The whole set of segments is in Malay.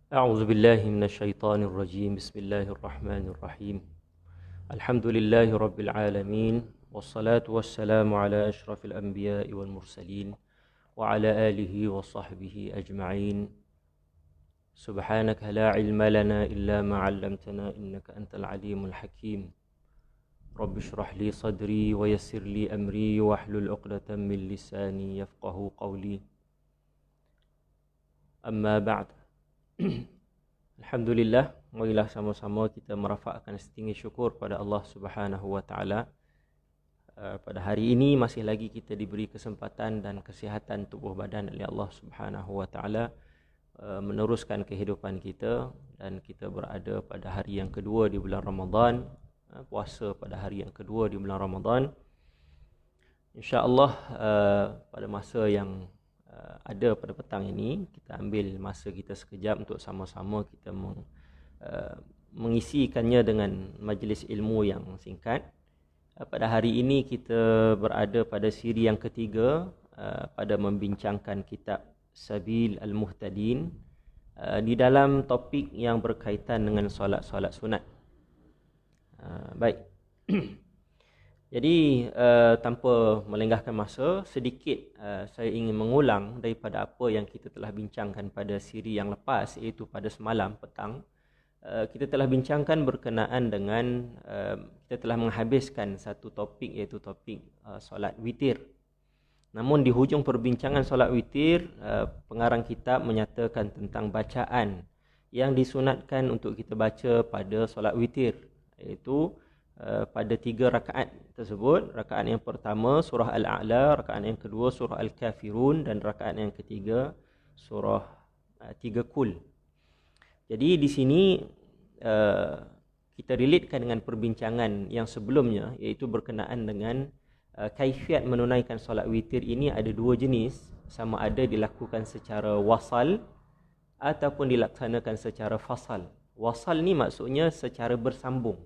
أعوذ بالله من الشيطان الرجيم بسم الله الرحمن الرحيم الحمد لله رب العالمين والصلاة والسلام على أشرف الأنبياء والمرسلين وعلى آله وصحبه أجمعين سبحانك لا علم لنا إلا ما علمتنا إنك أنت العليم الحكيم رب اشرح لي صدري ويسر لي أمري واحلل عقدة من لساني يفقه قولي أما بعد. Alhamdulillah, marilah sama-sama kita merafakkan setinggi syukur pada Allah Subhanahu wa taala. Pada hari ini masih lagi kita diberi kesempatan dan kesihatan tubuh badan oleh Allah Subhanahu wa taala meneruskan kehidupan kita, dan kita berada pada hari yang kedua di bulan Ramadan, puasa pada hari yang kedua di bulan Ramadan. Insya-Allah pada masa yang ada pada petang ini, kita ambil masa kita sekejap untuk sama-sama kita mengisikannya dengan majlis ilmu yang singkat. Pada hari ini kita berada pada siri yang ketiga pada membincangkan kitab Sabil Al-Muhtadin di dalam topik yang berkaitan dengan solat-solat sunat. Baik. Jadi tanpa melengahkan masa, sedikit saya ingin mengulang daripada apa yang kita telah bincangkan pada siri yang lepas, iaitu pada semalam petang. Kita telah bincangkan berkenaan dengan kita telah menghabiskan satu topik, iaitu topik solat witir. Namun di hujung perbincangan solat witir, pengarang kitab menyatakan tentang bacaan yang disunatkan untuk kita baca pada solat witir, iaitu pada 3 rakaat tersebut. Rakaat yang pertama surah Al-A'la, rakaat yang kedua surah Al-Kafirun, dan rakaat yang ketiga surah 3 Kul. Jadi di sini kita relatekan dengan perbincangan yang sebelumnya, iaitu berkenaan dengan kaifiat menunaikan solat witir ini ada 2 jenis, sama ada dilakukan secara wasal ataupun dilaksanakan secara fasal. Wasal ni maksudnya secara bersambung.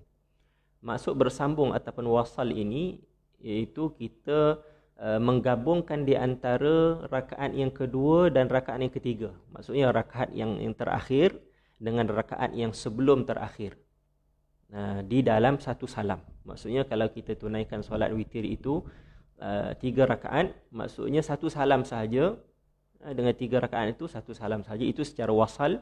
Maksud bersambung ataupun wasal ini iaitu kita menggabungkan di antara rakaat yang kedua dan rakaat yang ketiga. Maksudnya rakaat yang terakhir dengan rakaat yang sebelum terakhir. Di dalam satu salam. Maksudnya kalau kita tunaikan solat witir itu 3 rakaat, maksudnya satu salam sahaja. Dengan 3 rakaat itu satu salam sahaja, itu secara wasal.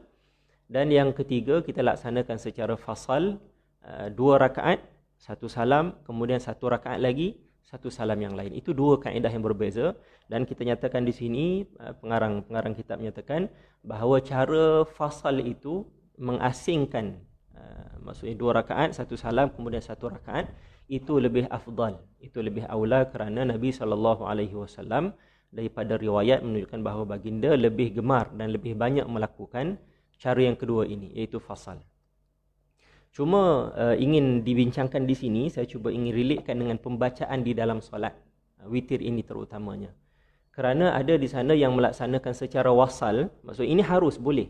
Dan yang ketiga kita laksanakan secara fasal, 2 rakaat, satu salam, kemudian 1 rakaat lagi, satu salam yang lain. Itu 2 kaedah yang berbeza, dan kita nyatakan di sini, pengarang kitab menyatakan bahawa cara fasal itu mengasingkan, maksudnya 2 rakaat, 1 salam, kemudian 1 rakaat, itu lebih afdal, itu lebih aula, kerana Nabi SAW daripada riwayat menunjukkan bahawa baginda lebih gemar dan lebih banyak melakukan cara yang kedua ini, iaitu fasal. Cuma ingin dibincangkan di sini, saya cuba ingin relatekan dengan pembacaan di dalam solat witir ini terutamanya. Kerana ada di sana yang melaksanakan secara wasal, maksud ini harus boleh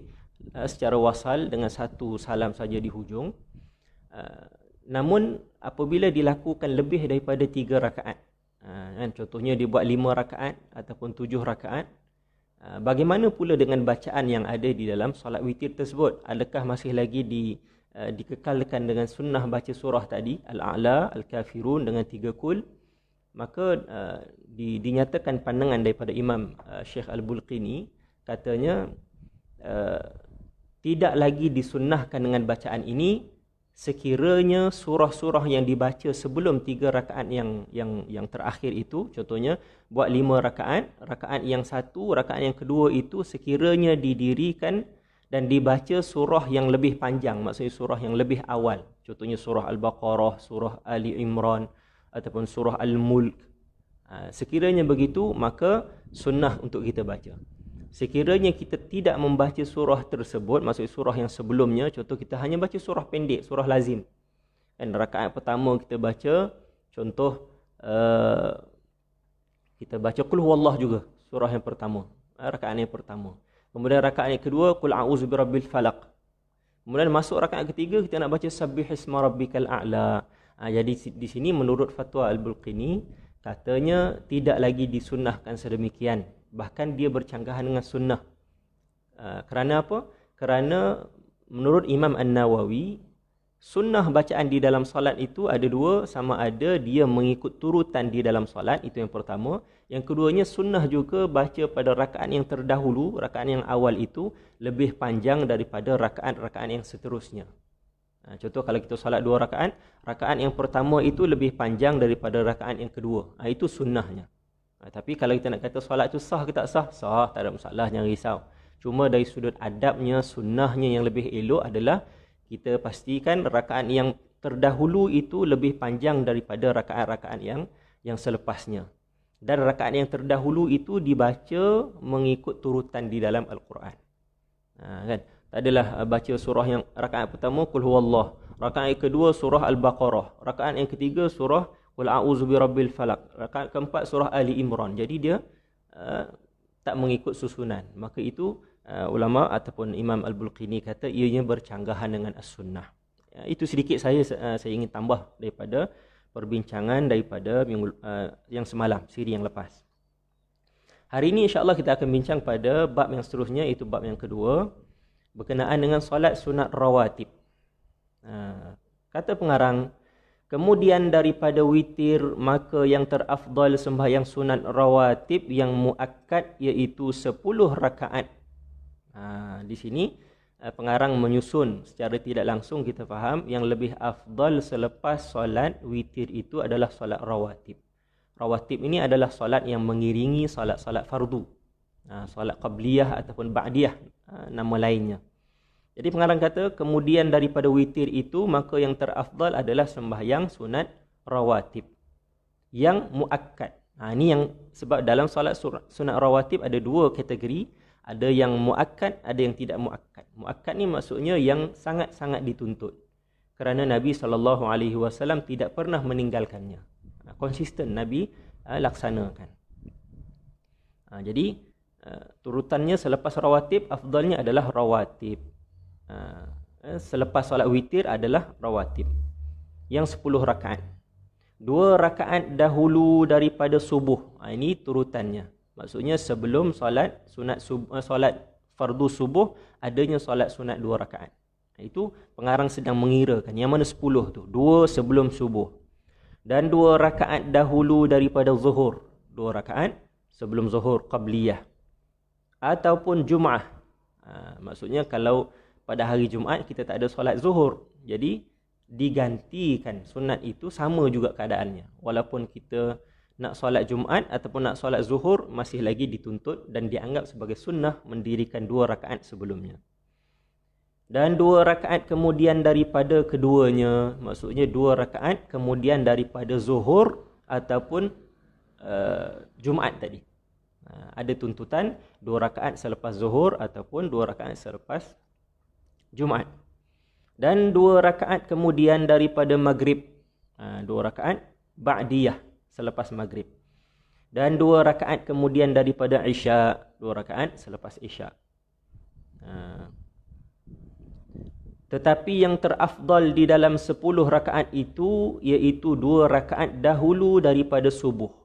secara wasal dengan 1 salam saja di hujung. Namun apabila dilakukan lebih daripada 3 rakaat, contohnya dibuat 5 rakaat ataupun 7 rakaat, bagaimana pula dengan bacaan yang ada di dalam solat witir tersebut? Adakah masih lagi dikekalkan dengan sunnah baca surah tadi, Al-A'la, Al-Kafirun dengan 3 Kul? Maka dinyatakan pandangan daripada Imam Syekh Al-Bulqini, katanya tidak lagi disunnahkan dengan bacaan ini sekiranya surah-surah yang dibaca sebelum 3 rakaat yang terakhir itu, contohnya buat 5 rakaat, rakaat yang 1, rakaat yang kedua itu sekiranya didirikan dan dibaca surah yang lebih panjang, maksudnya surah yang lebih awal. Contohnya surah Al-Baqarah, surah Ali Imran, ataupun surah Al-Mulk. Sekiranya begitu, maka sunnah untuk kita baca. Sekiranya kita tidak membaca surah tersebut, maksudnya surah yang sebelumnya, contoh kita hanya baca surah pendek, surah lazim. Dan rakaat pertama kita baca, contoh kita baca Qul Huwallah juga, surah yang pertama, rakaat yang pertama. Kemudian rakaat yang kedua, Qul a'udzu birabbil falaq. Kemudian masuk rakaat ketiga, kita nak baca Sabbihisma rabbikal a'la. Jadi di sini menurut fatwa Al-Bulqini, katanya tidak lagi disunnahkan sedemikian. Bahkan dia bercanggahan dengan sunnah. Kerana apa? Kerana menurut Imam An-Nawawi, sunnah bacaan di dalam solat itu ada dua, sama ada dia mengikut turutan di dalam solat, itu yang pertama. Yang keduanya, sunnah juga baca pada rakaat yang terdahulu, rakaat yang awal itu lebih panjang daripada rakaat-rakaat yang seterusnya. Contoh kalau kita solat 2 rakaat, rakaat yang pertama itu lebih panjang daripada rakaat yang kedua. Itu sunnahnya. Tapi kalau kita nak kata solat itu sah ke tak sah? Sah, tak ada masalah, jangan risau. Cuma dari sudut adabnya, sunnahnya yang lebih elok adalah kita pastikan rakaat yang terdahulu itu lebih panjang daripada rakaat-rakaat yang selepasnya. Dan rakaat yang terdahulu itu dibaca mengikut turutan di dalam Al-Quran. Kan? Tak adalah baca surah yang rakaat pertama Qul Huwallah, rakaat yang kedua surah Al-Baqarah, rakaat yang ketiga surah Qul A'udzu Birabbil Falaq, rakaat keempat surah Ali Imran. Jadi dia tak mengikut susunan. Maka itu ulama ataupun Imam Al-Bulqini kata ianya bercanggahan dengan as-sunnah. Itu sedikit saya ingin tambah daripada perbincangan daripada minggu yang semalam, siri yang lepas. Hari ini insya-Allah kita akan bincang pada bab yang seterusnya, iaitu bab yang kedua, berkenaan dengan solat sunat rawatib. Kata pengarang, kemudian daripada witir, maka yang terafdal sembahyang sunat rawatib yang muakkad, iaitu 10 rakaat. Di sini pengarang menyusun secara tidak langsung, kita faham yang lebih afdal selepas solat witir itu adalah solat rawatib. Rawatib ini adalah solat yang mengiringi solat-solat fardu. Solat qabliyah ataupun ba'diyah, nama lainnya. Jadi pengarang kata, kemudian daripada witir itu, maka yang terafdal adalah sembahyang sunat rawatib yang muakkad. Ini yang sebab dalam solat sunat rawatib ada dua kategori, ada yang muakkad, ada yang tidak muakkad. Muakkad ni maksudnya yang sangat-sangat dituntut. Kerana Nabi SAW tidak pernah meninggalkannya. Konsisten Nabi laksanakan. Jadi turutannya selepas rawatib, afdalnya adalah rawatib. Selepas solat witir adalah rawatib yang 10 rakaat. 2 rakaat dahulu daripada subuh. Ini turutannya. Maksudnya sebelum solat solat fardu subuh, adanya solat sunat 2 rakaat. Itu pengarang sedang mengirakan yang mana 10 tu. 2 sebelum subuh. Dan 2 rakaat dahulu daripada zuhur. 2 rakaat sebelum zuhur qabliyah. Ataupun Jum'ah. Maksudnya kalau pada hari Jumaat kita tak ada solat zuhur, jadi digantikan sunat itu sama juga keadaannya. Walaupun kita nak solat Jumaat ataupun nak solat zuhur, masih lagi dituntut dan dianggap sebagai sunnah mendirikan 2 rakaat sebelumnya. Dan 2 rakaat kemudian daripada keduanya, maksudnya 2 rakaat kemudian daripada zuhur ataupun Jumaat tadi. Ada tuntutan 2 rakaat selepas zuhur ataupun 2 rakaat selepas Jumaat. Dan 2 rakaat kemudian daripada maghrib. 2 rakaat ba'diyah selepas maghrib. Dan 2 rakaat kemudian daripada isya. 2 rakaat selepas isya. Tetapi yang terafdal di dalam 10 rakaat itu, iaitu 2 rakaat dahulu daripada subuh.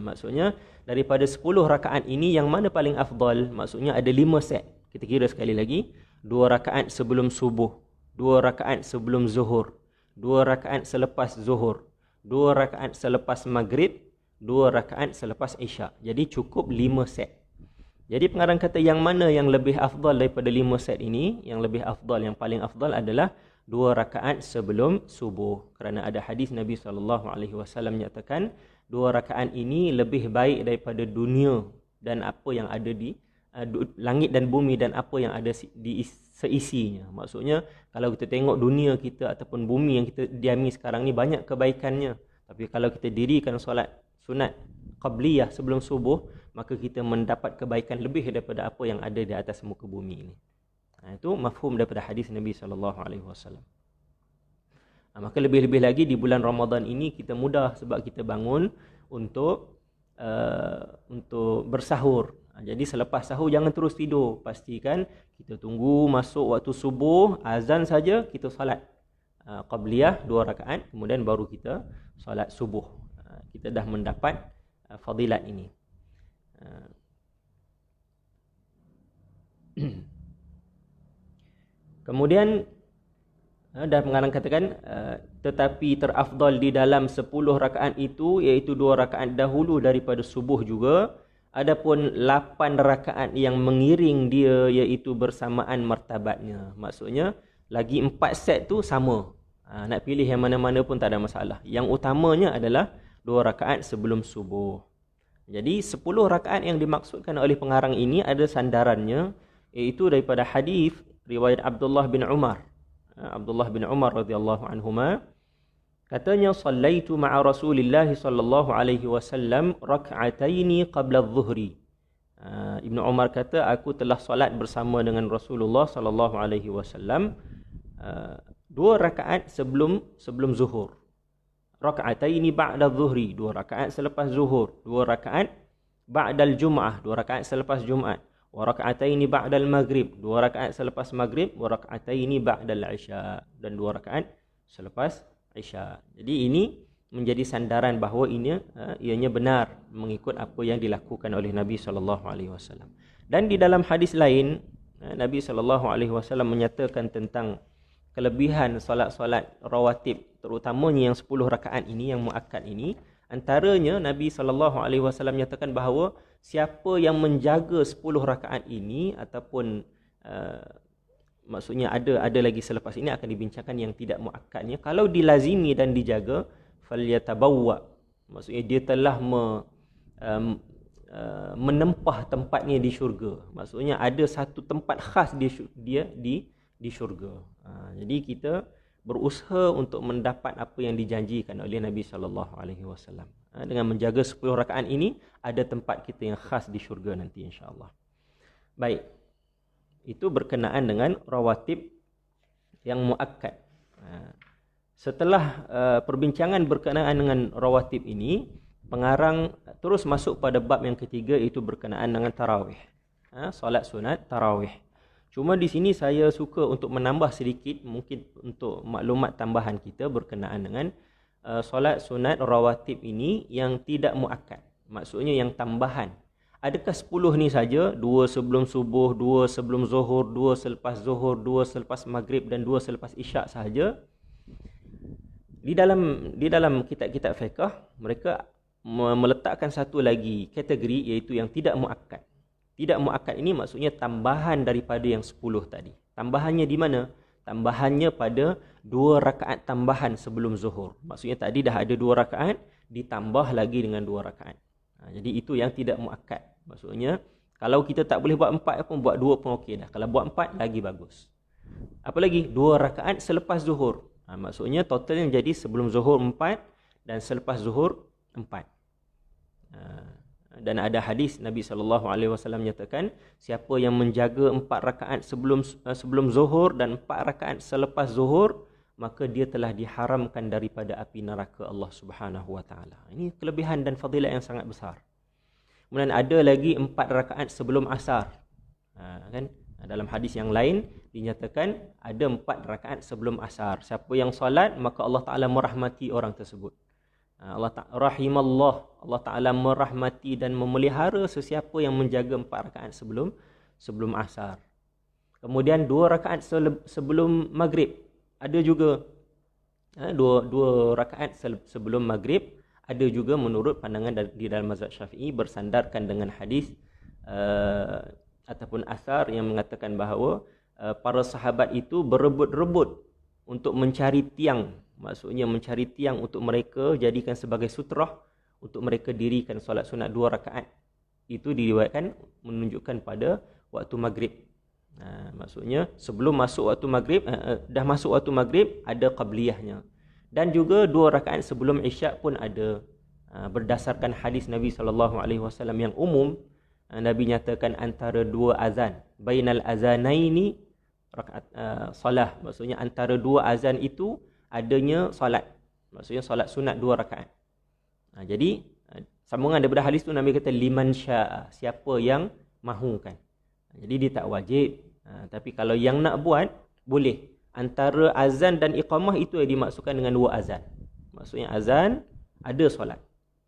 Maksudnya daripada 10 rakaat ini yang mana paling afdal? Maksudnya ada 5 set. Kita kira sekali lagi. 2 rakaat sebelum subuh, 2 rakaat sebelum zuhur, 2 rakaat selepas zuhur, 2 rakaat selepas maghrib, 2 rakaat selepas isya. Jadi cukup 5 set. Jadi pengarang kata yang mana yang lebih afdal daripada 5 set ini? Yang lebih afdal, yang paling afdal adalah 2 rakaat sebelum subuh. Kerana ada hadis Nabi SAW menyatakan 2 rakaat ini lebih baik daripada dunia dan apa yang ada di langit dan bumi dan apa yang ada di seisinya. Maksudnya kalau kita tengok dunia kita ataupun bumi yang kita diami sekarang ni banyak kebaikannya. Tapi kalau kita dirikan solat sunat qabliyah sebelum subuh, maka kita mendapat kebaikan lebih daripada apa yang ada di atas muka bumi ini. Itu mafhum daripada hadis Nabi SAW. Maka lebih-lebih lagi di bulan Ramadan ini kita mudah sebab kita bangun untuk bersahur. Jadi selepas sahur jangan terus tidur. Pastikan kita tunggu masuk waktu subuh, azan saja kita solat qabliyah 2 rakaat, kemudian baru kita solat subuh. Kita dah mendapat fadilat ini. Kemudian dah pengarang katakan tetapi terafdal di dalam 10 rakaat itu iaitu 2 rakaat dahulu daripada subuh juga. Adapun 8 rakaat yang mengiring dia iaitu bersamaan martabatnya. Maksudnya lagi 4 set tu sama. Nak pilih yang mana-mana pun tak ada masalah. Yang utamanya adalah 2 rakaat sebelum subuh. Jadi 10 rakaat yang dimaksudkan oleh pengarang ini ada sandarannya iaitu daripada hadis riwayat Abdullah bin Umar. Abdullah bin Umar radhiyallahu anhuma katanya sallaitu ma'a Rasulillah sallallahu alaihi wasallam rak'ataini qabla adh-dhuhri. Ibnu Umar kata aku telah solat bersama dengan Rasulullah sallallahu alaihi wasallam 2 rakaat sebelum zuhur. Rak'ataini ba'da adh-dhuhri, 2 rakaat selepas zuhur, 2 rakaat ba'dal jum'ah, 2 rakaat selepas Jumaat. Wa rak'ataini ba'dal maghrib, 2 rakaat selepas maghrib, wa rak'ataini ba'dal isya, dan 2 rakaat selepas isya. Jadi ini menjadi sandaran bahawa ianya benar mengikut apa yang dilakukan oleh Nabi sallallahu alaihi wasallam. Dan di dalam hadis lain Nabi sallallahu alaihi wasallam menyatakan tentang kelebihan solat-solat rawatib terutamanya yang 10 rakaat ini yang muakkad ini. Antaranya Nabi SAW nyatakan bahawa siapa yang menjaga 10 rakaat ini ataupun maksudnya ada lagi selepas ini akan dibincangkan yang tidak muakkadnya, kalau dilazimi dan dijaga falyatabawwa, maksudnya dia telah menempah tempatnya di syurga. Maksudnya ada satu tempat khas dia di syurga. Jadi kita berusaha untuk mendapat apa yang dijanjikan oleh Nabi sallallahu alaihi wasallam. Dengan menjaga 10 rakaat ini ada tempat kita yang khas di syurga nanti insya-Allah. Baik. Itu berkenaan dengan rawatib yang muakkad. Setelah perbincangan berkenaan dengan rawatib ini, pengarang terus masuk pada bab yang ketiga iaitu berkenaan dengan tarawih. Solat sunat tarawih. Cuma di sini saya suka untuk menambah sedikit mungkin untuk maklumat tambahan kita berkenaan dengan solat sunat rawatib ini yang tidak muakkad. Maksudnya yang tambahan. Adakah 10 ni saja? 2 sebelum subuh, 2 sebelum zuhur, 2 selepas zuhur, 2 selepas maghrib dan 2 selepas isyak sahaja? Di dalam kitab-kitab fiqh mereka meletakkan satu lagi kategori iaitu yang tidak muakkad. Tidak muakkad ini maksudnya tambahan daripada yang 10 tadi. Tambahannya di mana? Tambahannya pada 2 rakaat tambahan sebelum zuhur. Maksudnya tadi dah ada 2 rakaat, ditambah lagi dengan 2 rakaat. Jadi itu yang tidak muakkad. Maksudnya kalau kita tak boleh buat 4 pun, buat 2 pun okey dah. Kalau buat 4 lagi bagus. Apa lagi? 2 rakaat selepas zuhur. Maksudnya totalnya jadi sebelum zuhur 4 dan selepas zuhur 4. Dan ada hadis Nabi SAW nyatakan siapa yang menjaga 4 rakaat sebelum zuhur dan 4 rakaat selepas zuhur, maka dia telah diharamkan daripada api neraka Allah Subhanahu wa taala. Ini kelebihan dan fadilat yang sangat besar. Kemudian ada lagi 4 rakaat sebelum asar. Kan? Dalam hadis yang lain dinyatakan ada 4 rakaat sebelum asar. Siapa yang solat maka Allah Taala merahmati orang tersebut. Allah Ta'ala merahmati dan memelihara sesiapa yang menjaga 4 rakaat sebelum asar. Kemudian 2 rakaat sebelum maghrib. Ada juga 2 rakaat sebelum maghrib. Ada juga menurut pandangan di dalam mazhab Syafi'i bersandarkan dengan hadis ataupun asar yang mengatakan bahawa para sahabat itu berebut-rebut untuk mencari tiang. Maksudnya mencari tiang untuk mereka jadikan sebagai sutrah untuk mereka dirikan solat sunat 2 rakaat. Itu diriwayatkan menunjukkan pada waktu maghrib. Maksudnya sebelum masuk waktu maghrib, dah masuk waktu maghrib ada qabliyahnya. Dan juga 2 rakaat sebelum isyak pun ada. Berdasarkan hadis Nabi SAW yang umum, Nabi nyatakan antara 2 azan, bainal azanaini rakaat salah. Maksudnya antara 2 azan itu adanya solat. Maksudnya solat sunat 2 rakaat. Jadi sambungan daripada hadis tu Nabi kata liman syaa, siapa yang mahukan. Jadi dia tak wajib. Tapi kalau yang nak buat boleh. Antara azan dan iqamah itu yang dimaksudkan dengan 2 azan. Maksudnya azan ada solat.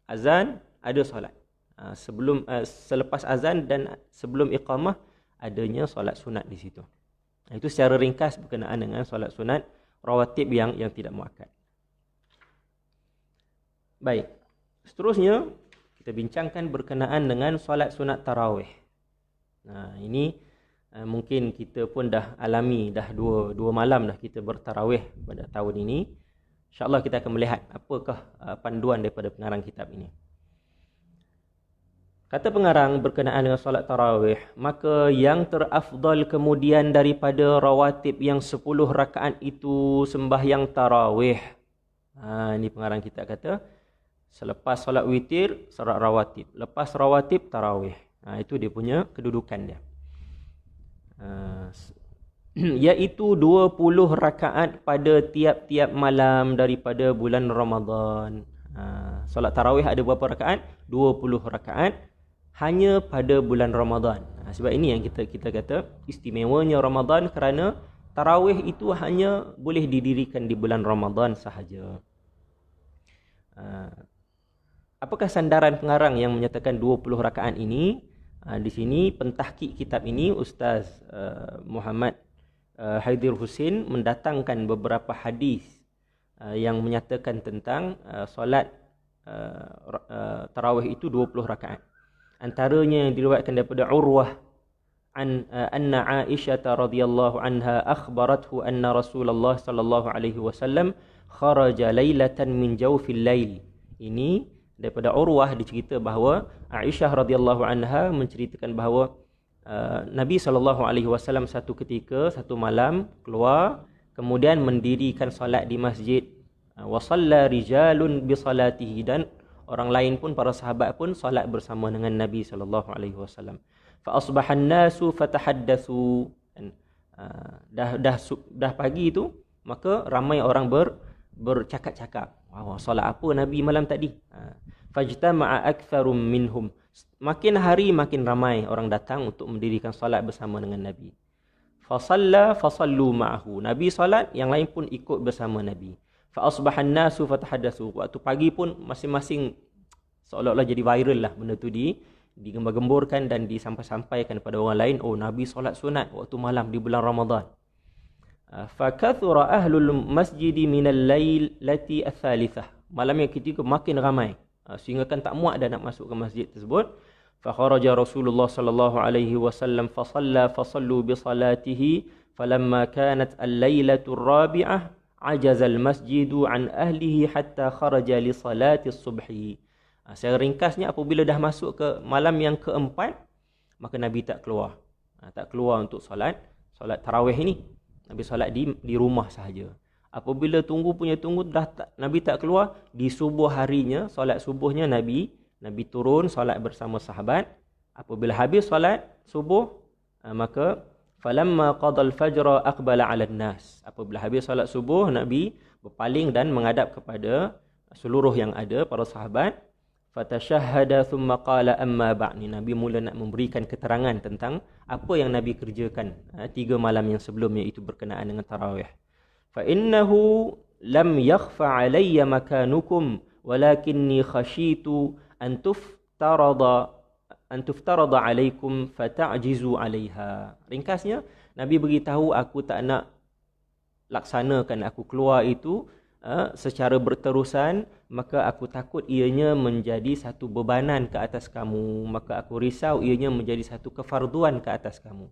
Azan ada solat. Selepas azan dan sebelum iqamah adanya solat sunat di situ. Itu secara ringkas berkenaan dengan solat sunat rawatib yang tidak muakkad. Baik. Seterusnya kita bincangkan berkenaan dengan solat sunat tarawih. Nah, ini mungkin kita pun dah alami dah dua malam dah kita bertarawih pada tahun ini. InsyaAllah kita akan melihat apakah panduan daripada pengarang kitab ini. Kata pengarang berkenaan dengan solat tarawih, maka yang terafdal kemudian daripada rawatib yang 10 rakaat itu sembahyang tarawih. Ini pengarang kitab kata, selepas solat witir, solat rawatib. Lepas rawatib, tarawih. Itu dia punya kedudukan dia. Iaitu 20 rakaat pada tiap-tiap malam daripada bulan Ramadan. Solat tarawih ada berapa rakaat? 20 rakaat hanya pada bulan Ramadan. Sebab ini yang kita kata istimewanya Ramadan, kerana tarawih itu hanya boleh didirikan di bulan Ramadan sahaja. Apakah sandaran pengarang yang menyatakan 20 rakaat ini? Di sini pentahqiq kitab ini Ustaz Muhammad Haidir Husin mendatangkan beberapa hadis yang menyatakan tentang solat tarawih itu 20 rakaat. Antaranya yang diriwayatkan daripada Urwah anna Aisyah radhiyallahu anha akhbarathu anna Rasulullah sallallahu alaihi wasallam kharaja lailatan min jawfil lail. Ini daripada Urwah dicerita bahawa Aisyah radhiyallahu anha menceritakan bahawa Nabi sallallahu alaihi wasallam satu ketika, satu malam keluar, kemudian mendirikan solat di masjid. Wa shalla rijalun bi salatihi, dan orang lain pun, para sahabat pun solat bersama dengan Nabi sallallahu alaihi wasallam. Fa asbahan nasu fatahaddatsu. Dah pagi itu, maka ramai orang bercakap-cakap. Wah, solat apa Nabi malam tadi? Fajtama'a aktsarum minhum. Makin hari makin ramai orang datang untuk mendirikan solat bersama dengan Nabi. Fa shalla fa sallu ma'ahu. Nabi solat, yang lain pun ikut bersama Nabi. Fa asbahan nasu fatahaddatsu. Waktu pagi pun masing-masing seolah-olah jadi viral lah benda tu, digembar-gemburkan dan disampaikan kepada orang lain. Oh, Nabi solat sunat waktu malam di bulan Ramadan. Fa kathura ahlul masjid minal lail lati ats-tsalitsah. Malam yang ketiga makin ramai, sehingga kan tak muat dah nak masuk ke masjid tersebut. Fa kharaja Rasulullah sallallahu alaihi wasallam fa shalla fa sallu bi salatihi falamma kanat al-lailatur rabi'ah ajaza al-masjidu an ahlihi hatta kharaja li salati as-subhi. Secara ringkasnya, apabila dah masuk ke malam yang keempat, maka Nabi tak keluar. Tak keluar untuk solat tarawih ini. Nabi solat di rumah sahaja. Apabila tunggu Nabi tak keluar, di subuh harinya, solat subuhnya Nabi turun solat bersama sahabat. Apabila habis solat subuh, maka falamma qadal fajra aqbala 'ala an-nas. Apabila habis solat subuh, Nabi berpaling dan menghadap kepada seluruh yang ada, para sahabat. Fatashahhada thumma qala amma ba'ni. Nabi mula nak memberikan keterangan tentang apa yang Nabi kerjakan 3 malam yang sebelumnya, itu berkenaan dengan tarawih. Fa innahu lam yakhfa 'alayya makanukum walakinni khashitu an tuftarada 'alaykum fata'jizu 'alayha. Ringkasnya, Nabi beritahu aku tak nak laksanakan aku keluar itu secara berterusan, maka aku takut ianya menjadi satu bebanan ke atas kamu, maka aku risau ianya menjadi satu kefarduan ke atas kamu.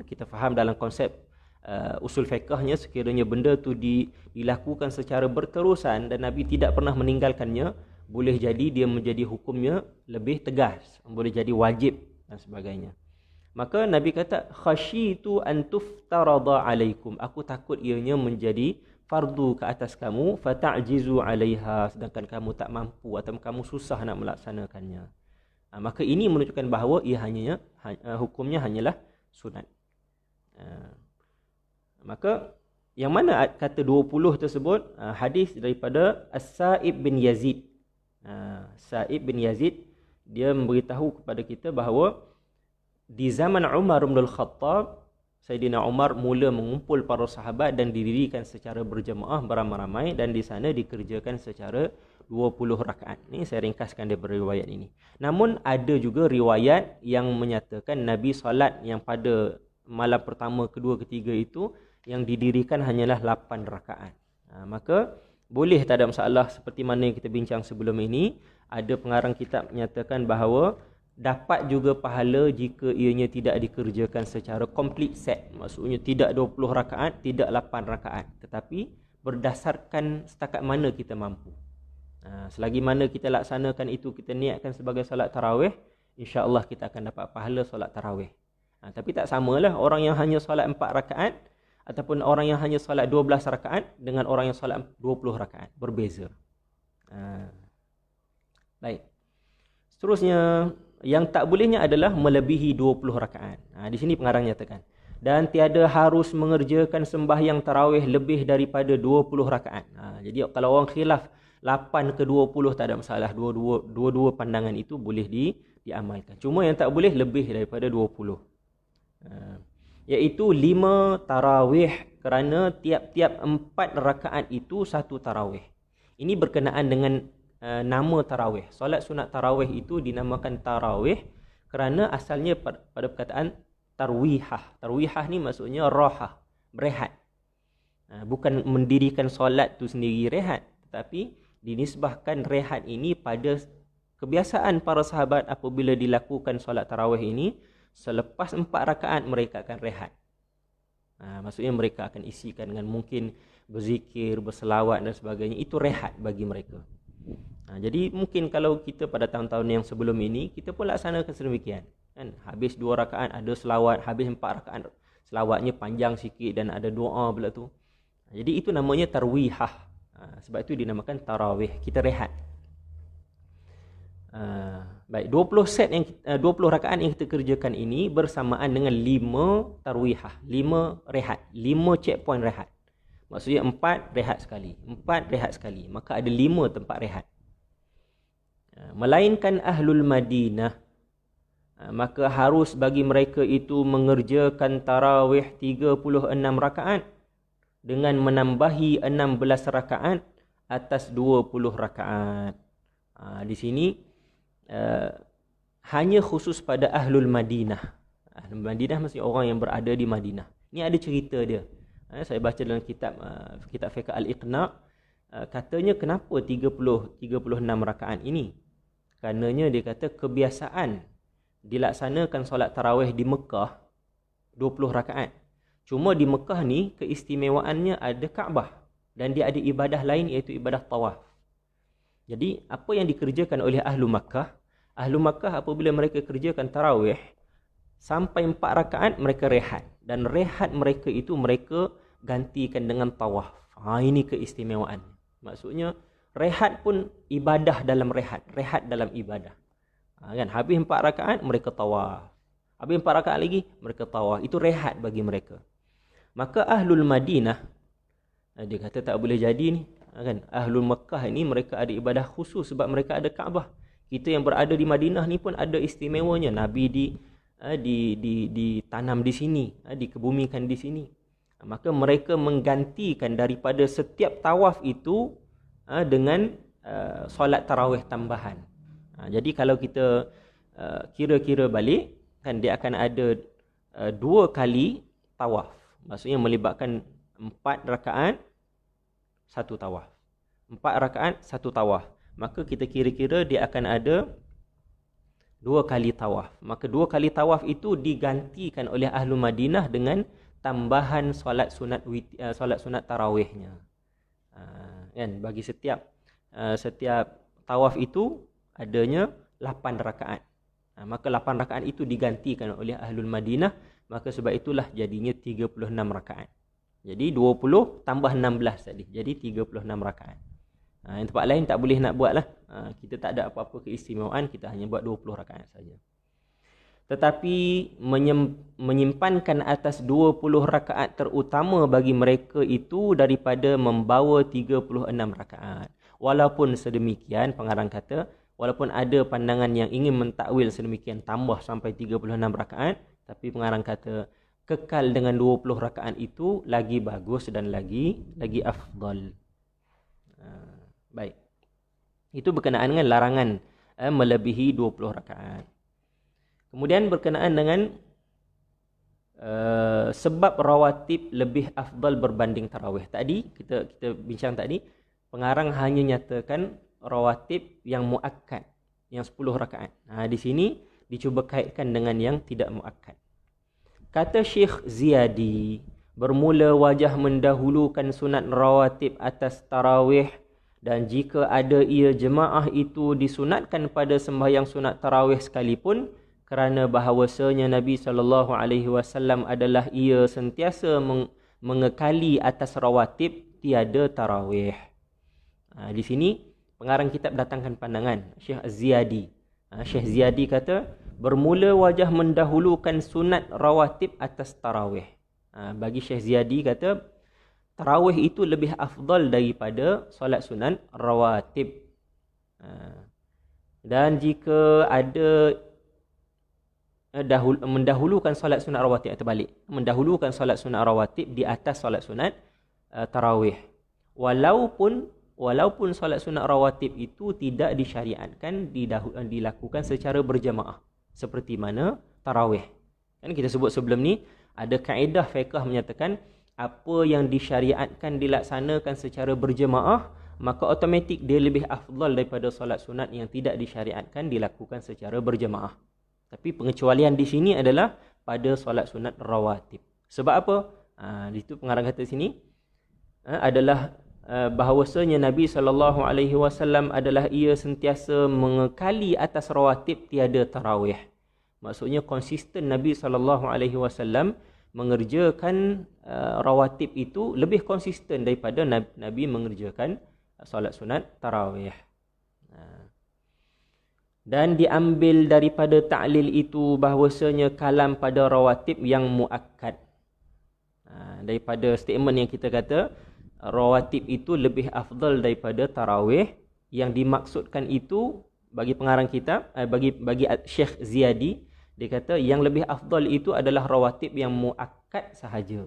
Kita faham dalam konsep usul fiqhnya, sekiranya benda tu dilakukan secara berterusan dan Nabi tidak pernah meninggalkannya, boleh jadi dia menjadi hukumnya lebih tegas, boleh jadi wajib dan sebagainya. Maka Nabi kata, khasyitu an tuftarada alaikum. Aku takut ianya menjadi fardu ke atas kamu, fata'jizu 'alaiha, sedangkan kamu tak mampu atau kamu susah nak melaksanakannya. Maka ini menunjukkan bahawa ia hukumnya hanyalah sunat. Maka yang mana kata 20 tersebut? Hadis daripada As-Sa'ib bin Yazid. Sa'ib bin Yazid, dia memberitahu kepada kita bahawa di zaman Umar bin Al-Khattab, Sayyidina Umar mula mengumpul para sahabat dan didirikan secara berjemaah beramai-ramai, dan di sana dikerjakan secara 20 rakaat. Ini saya ringkaskan daripada riwayat ini. Namun ada juga riwayat yang menyatakan Nabi solat yang pada malam pertama, kedua, ketiga itu yang didirikan hanyalah 8 rakaat. Maka boleh, tak ada masalah. Seperti mana yang kita bincang sebelum ini, ada pengarang kitab menyatakan bahawa dapat juga pahala jika ianya tidak dikerjakan secara complete set. Maksudnya tidak 20 rakaat, tidak 8 rakaat, tetapi berdasarkan setakat mana kita mampu. Selagi mana kita laksanakan itu, kita niatkan sebagai solat tarawih, insya-Allah kita akan dapat pahala solat tarawih. Tapi tak samalah orang yang hanya solat 4 rakaat ataupun orang yang hanya solat 12 rakaat dengan orang yang solat 20 rakaat. Berbeza. Baik. Seterusnya, yang tak bolehnya adalah melebihi 20 rakaat. Di sini pengarang nyatakan, dan tiada harus mengerjakan sembahyang tarawih lebih daripada 20 rakaat. Jadi kalau orang khilaf 8 ke 20 tak ada masalah. Dua-dua pandangan itu boleh diamalkan. Cuma yang tak boleh lebih daripada 20. Iaitu 5 tarawih, kerana tiap-tiap 4 rakaat itu satu tarawih. Ini berkenaan dengan nama tarawih. Solat sunat tarawih itu dinamakan tarawih kerana asalnya pada perkataan tarwihah. Tarwihah ni maksudnya rahah, berehat. Bukan mendirikan solat tu sendiri rehat, tetapi dinisbahkan rehat ini pada kebiasaan para sahabat apabila dilakukan solat tarawih ini. Selepas 4 rakaat mereka akan rehat. Maksudnya mereka akan isikan dengan mungkin berzikir, berselawat dan sebagainya. Itu rehat bagi mereka. Jadi mungkin kalau kita pada tahun-tahun yang sebelum ini, kita pun laksanakan sedemikian. Kan? Habis 2 rakaat ada selawat, habis 4 rakaat selawatnya panjang sikit dan ada doa pula tu. Jadi itu namanya tarwihah. Sebab itu dinamakan tarawih. Kita rehat. Baik, 20 rakaat yang kita kerjakan ini bersamaan dengan 5 tarwihah, 5 rehat, 5 checkpoint rehat. Maksudnya 4 rehat sekali, 4 rehat sekali. Maka ada 5 tempat rehat. Melainkan ahlul Madinah, maka harus bagi mereka itu mengerjakan tarawih 36 rakaat dengan menambahi 16 rakaat atas 20 rakaat. Di sini hanya khusus pada ahlul Madinah. Ahlul Madinah maksudnya orang yang berada di Madinah. Ini ada cerita dia. Saya baca dalam kitab fiqh al-Iqna', katanya kenapa 36 rakaat ini? Karenanya dia kata kebiasaan dilaksanakan solat tarawih di Mekah 20 rakaat. Cuma di Mekah ni keistimewaannya ada Kaabah dan dia ada ibadah lain iaitu ibadah tawaf. Jadi apa yang dikerjakan oleh ahlu Makkah, apabila mereka kerjakan tarawih sampai 4 rakaat mereka rehat, dan rehat mereka itu mereka gantikan dengan tawaf. Ini keistimewaan. Maksudnya rehat pun ibadah dalam rehat dalam ibadah. Kan habis 4 rakaat mereka tawaf. Habis 4 rakaat lagi mereka tawaf. Itu rehat bagi mereka. Maka ahlul Madinah, dia kata tak boleh jadi ni. Kan ahlul Makkah ini mereka ada ibadah khusus sebab mereka ada Kaabah. Kita yang berada di Madinah ni pun ada istimewanya. Nabi ditanam di sini, dikebumikan di sini. Maka mereka menggantikan daripada setiap tawaf itu dengan solat tarawih tambahan. Jadi kalau kita kira-kira balik, kan dia akan ada 2 kali tawaf. Maksudnya melibatkan 4 rakaat 1 tawaf. 4 rakaat 1 tawaf. Maka kita kira-kira dia akan ada 2 kali tawaf. Maka 2 kali tawaf itu digantikan oleh ahlu Madinah dengan tambahan solat sunat tarawihnya. Kan bagi setiap tawaf itu adanya 8 rakaat. Maka 8 rakaat itu digantikan oleh ahlul Madinah. Maka sebab itulah jadinya 36 rakaat. Jadi 20 tambah 16 tadi. Jadi 36 rakaat. Yang tempat lain tak boleh nak buat lah. Kita tak ada apa-apa keistimewaan. Kita hanya buat 20 rakaat saja. Tetapi menyimpankan atas 20 rakaat terutama bagi mereka itu daripada membawa 36 rakaat. Walaupun sedemikian, pengarang kata, walaupun ada pandangan yang ingin mentakwil sedemikian tambah sampai 36 rakaat, tapi pengarang kata kekal dengan 20 rakaat itu lagi bagus dan lagi afdal. Baik. Itu berkenaan dengan larangan melebihi 20 rakaat. Kemudian berkenaan dengan sebab rawatib lebih afdal berbanding tarawih. Tadi kita bincang tadi, pengarang hanya nyatakan rawatib yang muakkad, yang 10 rakaat. Di sini dicuba kaitkan dengan yang tidak muakkad. Kata Syekh Ziyadi, bermula wajah mendahulukan sunat rawatib atas tarawih, dan jika ada ia jemaah itu disunatkan pada sembahyang sunat tarawih sekalipun, kerana bahawasanya Nabi SAW adalah ia sentiasa mengekali atas rawatib, tiada tarawih. Di sini pengarang kitab datangkan pandangan Syekh Ziyadi. Syekh Ziyadi kata, bermula wajah mendahulukan sunat rawatib atas tarawih. Bagi Syekh Ziyadi kata, tarawih itu lebih afdal daripada solat sunat rawatib. Dan jika ada mendahulukan solat sunat rawatib, atau balik, mendahulukan solat sunat rawatib di atas solat sunat tarawih, walaupun solat sunat rawatib itu tidak disyariatkan dilakukan secara berjemaah seperti mana tarawih. Kan kita sebut sebelum ni ada kaedah fiqh menyatakan apa yang disyariatkan dilaksanakan secara berjemaah, maka automatik dia lebih afdal daripada solat sunat yang tidak disyariatkan dilakukan secara berjemaah. Tapi pengecualian di sini adalah pada solat sunat rawatib. Sebab apa? Itu pengarang kata sini adalah bahawasanya Nabi SAW adalah ia sentiasa mengekali atas rawatib, tiada tarawih. Maksudnya konsisten Nabi SAW mengerjakan rawatib itu lebih konsisten daripada Nabi mengerjakan solat sunat tarawih. Dan diambil daripada ta'lil itu bahawasanya kalam pada rawatib yang muakkad. Daripada statement yang kita kata rawatib itu lebih afdal daripada tarawih, yang dimaksudkan itu bagi pengarang kitab, bagi Syekh Ziyadi, dia kata yang lebih afdal itu adalah rawatib yang muakkad sahaja,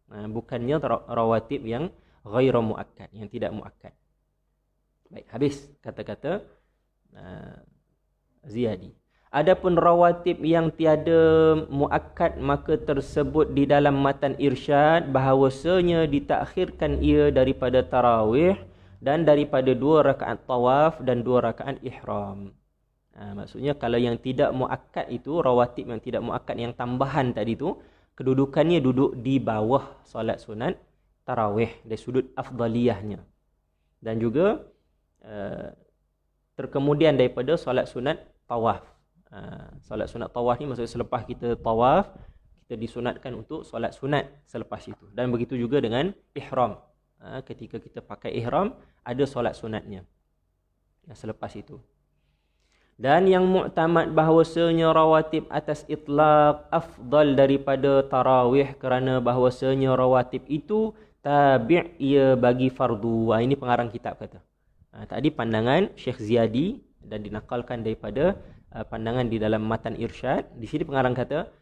bukannya rawatib yang ghairu muakkad, yang tidak muakkad. Baik, habis kata-kata Ziyadi. Adapun rawatib yang tiada muakkad, maka tersebut di dalam matan irsyad bahawasanya ditakhirkan ia daripada tarawih dan daripada 2 rakaat tawaf dan 2 rakaat ihram. Maksudnya kalau yang tidak muakkad itu, rawatib yang tidak muakkad yang tambahan tadi tu, kedudukannya duduk di bawah solat sunat tarawih dari sudut afdaliyahnya. Dan juga terkemudian daripada solat sunat tawaf. Solat sunat tawaf ni maksudnya selepas kita tawaf, kita disunatkan untuk solat sunat selepas itu. Dan begitu juga dengan ihram. Ketika kita pakai ihram, ada solat sunatnya selepas itu. Dan yang muktamad bahawasanya rawatib atas itlaq afdal daripada tarawih, kerana bahawasanya rawatib itu tabi' ia bagi fardu. Ini pengarang kitab kata. Tadi pandangan Syekh Ziyadi dan dinakalkan daripada pandangan di dalam matan irsyad. Di sini pengarang kata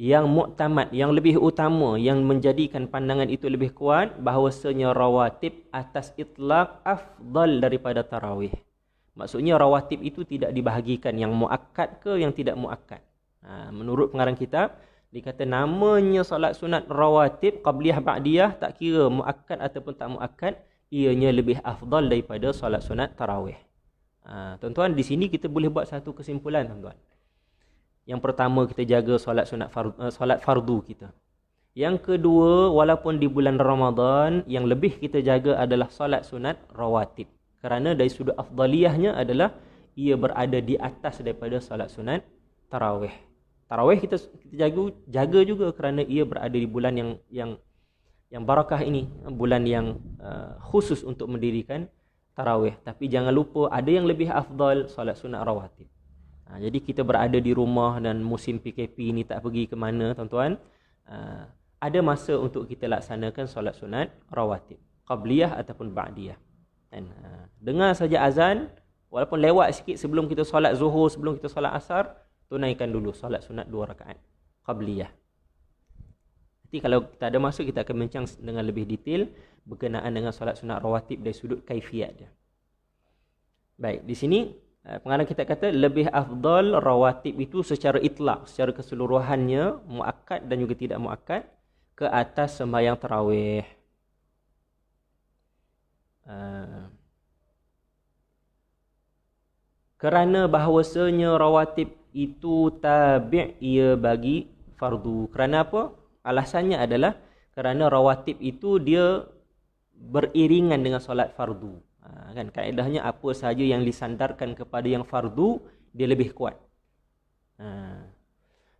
yang muktamad, yang lebih utama, yang menjadikan pandangan itu lebih kuat, bahawasanya rawatib atas itlaq afdal daripada tarawih. Maksudnya rawatib itu tidak dibahagikan yang muakkad ke yang tidak muakkad. Menurut pengarang kitab, dikata namanya solat sunat rawatib qabliyah ba'diyah, tak kira muakkad ataupun tak muakkad, ianya lebih afdal daripada solat sunat tarawih. Tuan-tuan, di sini kita boleh buat satu kesimpulan, tuan-tuan. Yang pertama, kita jaga solat fardu kita. Yang kedua, walaupun di bulan Ramadan, yang lebih kita jaga adalah solat sunat rawatib. Kerana dari sudut afdaliyahnya adalah ia berada di atas daripada solat sunat tarawih. Tarawih kita jaga juga kerana ia berada di bulan yang barakah ini, bulan yang khusus untuk mendirikan tarawih. Tapi jangan lupa ada yang lebih afdal, solat sunat rawatib. Jadi kita berada di rumah dan musim PKP ni tak pergi ke mana, tuan-tuan, ada masa untuk kita laksanakan solat sunat rawatib, qabliyah ataupun ba'diyah. Dan dengar saja azan, walaupun lewat sikit sebelum kita solat zuhur, sebelum kita solat asar, tunaikan dulu solat sunat 2 rakaat qabliyah. Nanti kalau kita ada masa, kita akan bincang dengan lebih detail berkenaan dengan solat sunat rawatib dari sudut kaifiyat dia. Baik, di sini Pengarang kitab kata lebih afdal rawatib itu secara itlak, secara keseluruhannya, muakkad dan juga tidak muakkad, ke atas sembahyang tarawih. Kerana bahawasanya rawatib itu tabi' ia bagi fardu. Kerana apa? Alasannya adalah kerana rawatib itu dia beriringan dengan solat fardu. Kan kaedahnya apa sahaja yang disandarkan kepada yang fardu dia lebih kuat.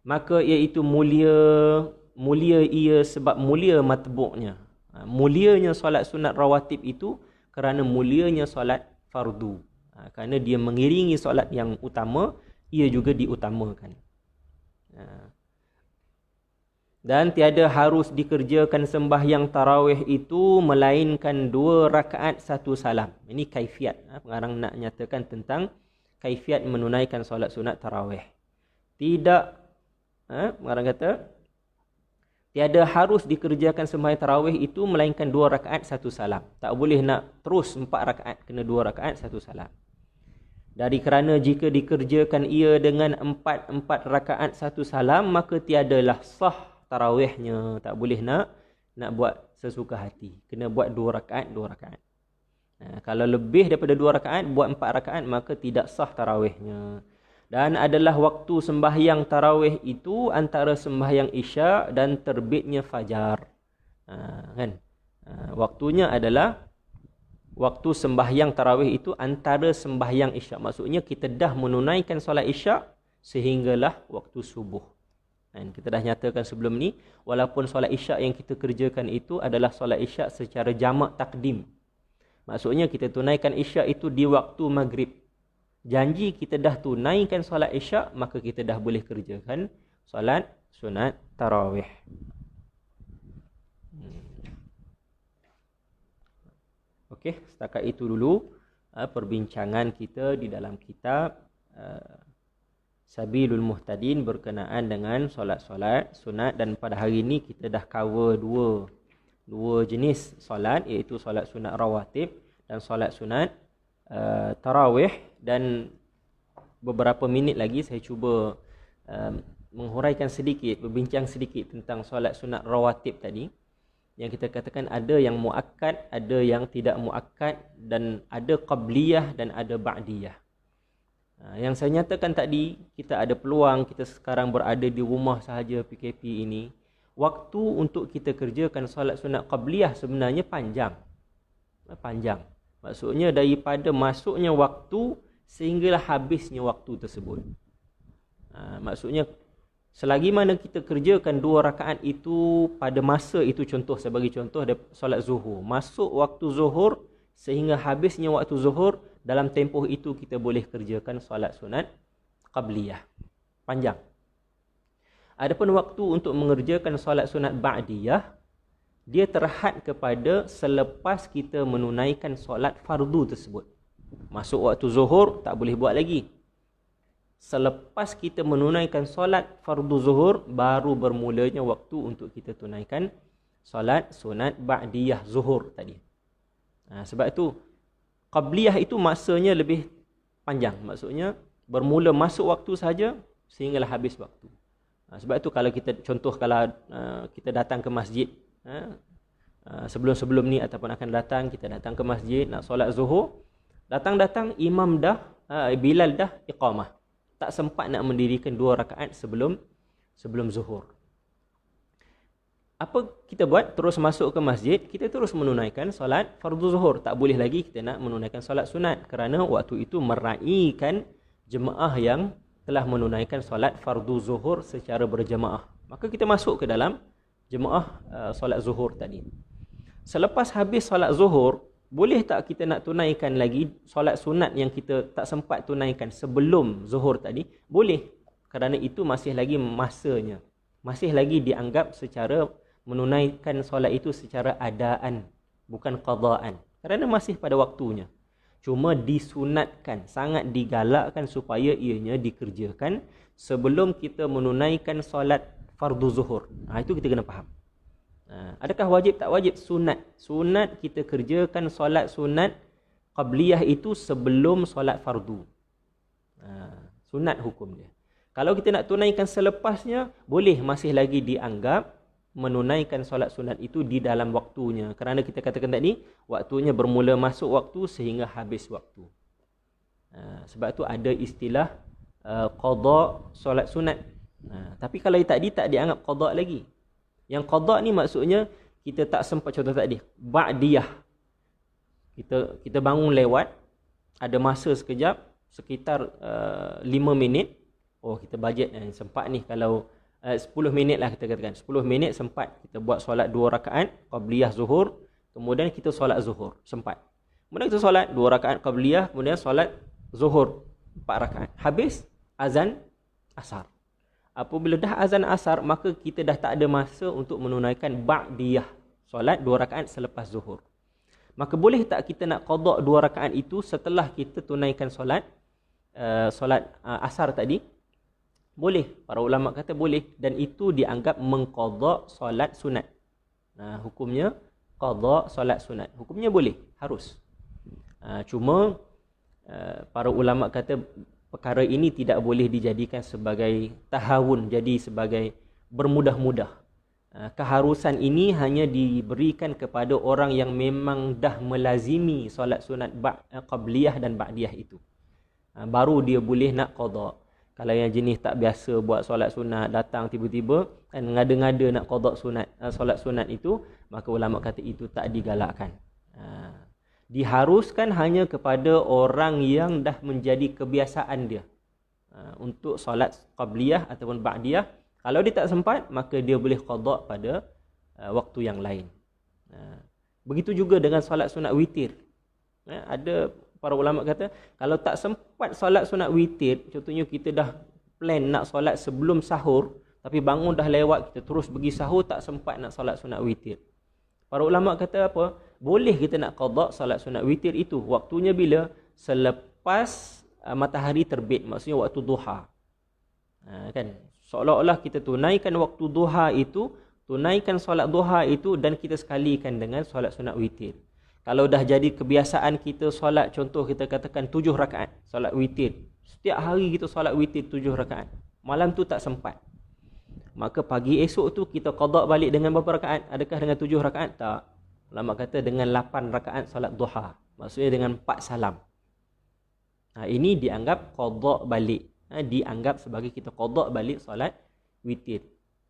Maka iaitu mulia ia sebab mulia matbu'nya. Mulianya solat sunat rawatib itu kerana mulianya solat fardu. Kerana dia mengiringi solat yang utama, ia juga diutamakan. Dan tiada harus dikerjakan sembahyang tarawih itu melainkan 2 rakaat 1 salam. Ini kaifiat. Pengarang nak nyatakan tentang kaifiat menunaikan solat sunat tarawih. Tidak, pengarang kata, tiada harus dikerjakan sembahyang tarawih itu melainkan 2 rakaat 1 salam. Tak boleh nak terus 4 rakaat, kena 2 rakaat 1 salam. Dari kerana jika dikerjakan ia dengan 4 rakaat 1 salam, maka tiadalah sah tarawihnya. Tak boleh nak buat sesuka hati. Kena buat 2 rakaat, 2 rakaat. Kalau lebih daripada 2 rakaat, buat 4 rakaat, maka tidak sah tarawihnya. Dan adalah waktu sembahyang tarawih itu antara sembahyang isyak dan terbitnya fajar. Waktunya adalah waktu sembahyang tarawih itu antara sembahyang isyak. Maksudnya kita dah menunaikan solat isyak sehinggalah waktu subuh. Dan kita dah nyatakan sebelum ni, walaupun solat isyak yang kita kerjakan itu adalah solat isyak secara jamak takdim. Maksudnya kita tunaikan isyak itu di waktu maghrib. Janji kita dah tunaikan solat isyak, maka kita dah boleh kerjakan solat sunat tarawih. Okey, setakat itu dulu perbincangan kita di dalam kitab Sabilul Muhtadin berkenaan dengan solat-solat sunat. Dan pada hari ini kita dah cover dua jenis solat, iaitu solat sunat rawatib dan solat sunat tarawih. Dan beberapa minit lagi saya cuba menghuraikan sedikit, berbincang sedikit tentang solat sunat rawatib tadi. Yang kita katakan ada yang muakkad, ada yang tidak muakkad, dan ada qabliyah dan ada ba'diyah. Yang saya nyatakan tadi, kita ada peluang, kita sekarang berada di rumah sahaja PKP ini. Waktu untuk kita kerjakan solat sunat qabliyah sebenarnya panjang. Maksudnya daripada masuknya waktu sehinggalah habisnya waktu tersebut. Maksudnya selagi mana kita kerjakan 2 rakaat itu pada masa itu, sebagai contoh solat zuhur. Masuk waktu zuhur sehingga habisnya waktu zuhur, dalam tempoh itu kita boleh kerjakan solat sunat qabliyah. Panjang. Adapun waktu untuk mengerjakan solat sunat ba'diyah, dia terhad kepada selepas kita menunaikan solat fardu tersebut. Masuk waktu zuhur, tak boleh buat lagi. Selepas kita menunaikan solat fardu zuhur, baru bermulanya waktu untuk kita tunaikan solat sunat ba'diyah zuhur tadi. Sebab itu qabliyah itu masanya lebih panjang. Maksudnya bermula masuk waktu saja sehinggalah habis waktu. Sebab itu kalau kita kita datang ke masjid sebelum ni ataupun akan datang, kita datang ke masjid nak solat zuhur, datang imam dah Bilal dah iqamah. Tak sempat nak mendirikan 2 rakaat sebelum zuhur. Apa kita buat? Terus masuk ke masjid, kita terus menunaikan solat fardu zuhur. Tak boleh lagi kita nak menunaikan solat sunat, kerana waktu itu meraihkan jemaah yang telah menunaikan solat fardu zuhur secara berjemaah. Maka kita masuk ke dalam jemaah solat zuhur tadi. Selepas habis solat zuhur, boleh tak kita nak tunaikan lagi solat sunat yang kita tak sempat tunaikan sebelum zuhur tadi? Boleh. Kerana itu masih lagi masanya. Masih lagi dianggap secara menunaikan solat itu secara adaan, bukan qadaan. Kerana masih pada waktunya. Cuma disunatkan, sangat digalakkan supaya ianya dikerjakan sebelum kita menunaikan solat fardu zuhur. Itu kita kena faham. Adakah wajib tak wajib? Sunat. Sunat kita kerjakan solat sunat qabliyah itu sebelum solat fardu. Sunat hukum dia. Kalau kita nak tunaikan selepasnya, boleh masih lagi dianggap menunaikan solat sunat itu di dalam waktunya. Kerana kita katakan tadi, waktunya bermula masuk waktu sehingga habis waktu. Sebab tu ada istilah qada solat sunat. Tapi kalau tadi tak dianggap qada lagi. Yang qada ni maksudnya kita tak sempat, contoh tadi, ba'diyah. Kita bangun lewat, ada masa sekejap, sekitar 5 minit. Oh, kita bajet sempat ni kalau 10 minit lah kita katakan. 10 minit sempat kita buat solat 2 rakaat qabliyah zuhur, kemudian kita solat zuhur, sempat. Kemudian kita solat 2 rakaat qabliyah, kemudian solat zuhur 4 rakaat. Habis azan asar. Apabila dah azan asar, maka kita dah tak ada masa untuk menunaikan ba'diyah, solat 2 rakaat selepas zuhur. Maka boleh tak kita nak qada 2 rakaat itu setelah kita tunaikan solat asar tadi? Boleh. Para ulama kata boleh, dan itu dianggap mengqada solat sunat. Hukumnya qada solat sunat. Hukumnya boleh, harus. Cuma para ulama kata perkara ini tidak boleh dijadikan sebagai tahawun, jadi sebagai bermudah-mudah. Keharusan ini hanya diberikan kepada orang yang memang dah melazimi solat sunat qabliyah dan ba'diyah itu. Baru dia boleh nak qada. Kalau yang jenis tak biasa buat solat sunat, datang tiba-tiba kan ngada-ngada nak qada solat sunat itu, maka ulama kata itu tak digalakkan. Diharuskan hanya kepada orang yang dah menjadi kebiasaan dia untuk solat qabliyah ataupun ba'diyah. Kalau dia tak sempat, maka dia boleh qada pada waktu yang lain. Begitu juga dengan solat sunat witir. Ada para ulama kata, kalau tak sempat solat sunat witir, contohnya kita dah plan nak solat sebelum sahur, tapi bangun dah lewat, kita terus pergi sahur, tak sempat nak solat sunat witir. Para ulama kata apa? Boleh kita nak qada solat sunat witir itu. Waktunya bila? Selepas matahari terbit, maksudnya waktu duha. Kan? Seolah-olah kita tunaikan waktu duha itu, tunaikan solat duha itu, dan kita sekalikan dengan solat sunat witir. Kalau dah jadi kebiasaan kita solat, contoh kita katakan 7 rakaat solat witir. Setiap hari kita solat witir 7 rakaat. Malam tu tak sempat. Maka pagi esok tu kita qada balik dengan berapa rakaat? Adakah dengan 7 rakaat? Tak. Ulama kata dengan 8 rakaat solat duha. Maksudnya dengan 4 salam. Ini dianggap qada balik. Dianggap sebagai kita qada balik solat witir.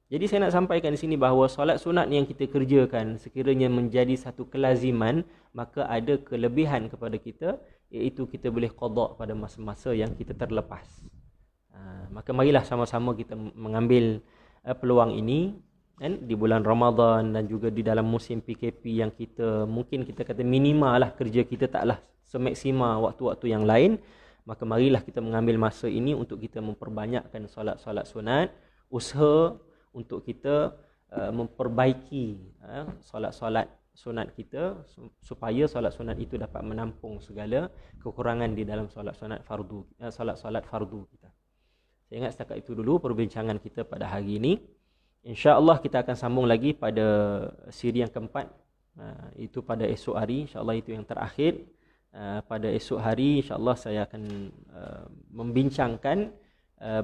Jadi saya nak sampaikan di sini bahawa solat sunat yang kita kerjakan sekiranya menjadi satu kelaziman, maka ada kelebihan kepada kita, iaitu kita boleh qada pada masa-masa yang kita terlepas. Maka marilah sama-sama kita mengambil peluang ini kan, di bulan Ramadan dan juga di dalam musim PKP yang kita mungkin kita kata minima lah, kerja kita taklah semaksima waktu-waktu yang lain. Maka marilah kita mengambil masa ini untuk kita memperbanyakkan solat-solat sunat, usaha untuk kita memperbaiki solat-solat sunat kita supaya solat sunat itu dapat menampung segala kekurangan di dalam solat-solat fardu, solat-solat fardu kita. Saya ingat setakat itu dulu perbincangan kita pada hari ini. Insya-Allah kita akan sambung lagi pada siri yang keempat, itu pada esok hari. Insya-Allah itu yang terakhir. Pada esok hari insya-Allah saya akan membincangkan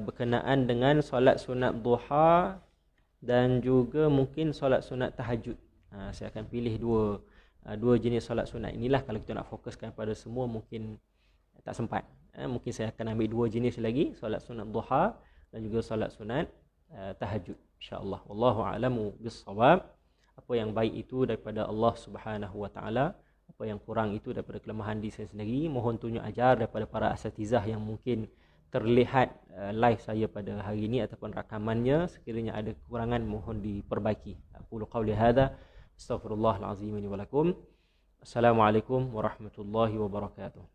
berkenaan dengan solat sunat duha dan juga mungkin solat sunat tahajud. Saya akan pilih dua jenis solat sunat inilah. Kalau kita nak fokuskan pada semua mungkin tak sempat. Mungkin saya akan ambil 2 jenis lagi, solat sunat duha dan juga solat sunat tahajud, insya-Allah. Wallahu a'lamu bis-shawab. Apa yang baik itu daripada Allah Subhanahu wa taala, apa yang kurang itu daripada kelemahan diri saya sendiri. Mohon tunjuk ajar daripada para asatizah yang mungkin terlihat live saya pada hari ini ataupun rakamannya. Sekiranya ada kekurangan mohon diperbaiki. Aqulu qawli hadza, astaghfirullahal azim li wa lakum. Assalamualaikum warahmatullahi wabarakatuh.